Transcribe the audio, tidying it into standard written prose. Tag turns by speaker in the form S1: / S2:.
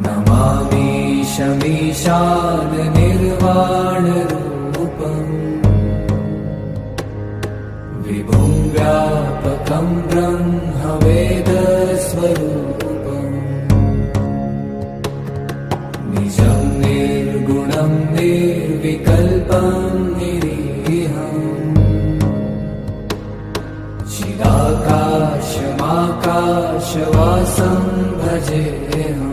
S1: नमामि शमीशान निर्वाणरूपम् विभुं व्यापकं ब्रह्मवेदस्वरूपम् निजं निर्गुणं निर्विकल्पं निरीहम् चिदाकाशमाकाशवासं भजेऽहम्